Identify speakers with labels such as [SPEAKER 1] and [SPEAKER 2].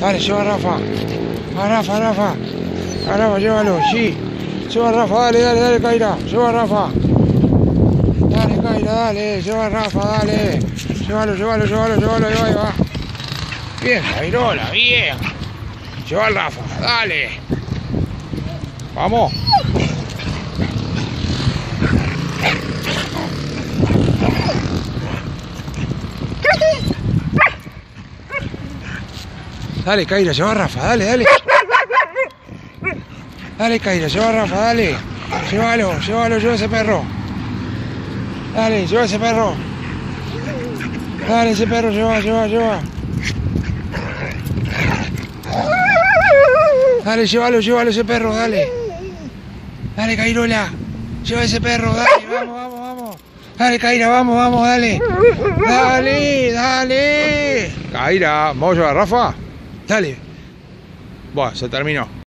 [SPEAKER 1] Dale, lleva a Rafa. A Rafa, llévalo, sí. Lleva a Rafa, dale, Kaira. Lleva a Rafa. Dale, Kaira, dale. Lleva a Rafa, dale. Llévalo, ahí va. Bien, Kairola, bien. Lleva a Rafa, dale. Vamos. Dale, Kaira, lleva a Rafa, dale. Dale, Kaira, lleva a Rafa, dale. Llévalo, lleva ese perro. Dale, lleva ese perro. Dale, ese perro, lleva. Dale, llévalo ese perro, dale. Dale, Kairola. Lleva ese perro, dale, vamos. Dale, Kaira, vamos, dale. Dale. Kaira, ¿vamos a llevar a Rafa? Dale. Buah, se terminó.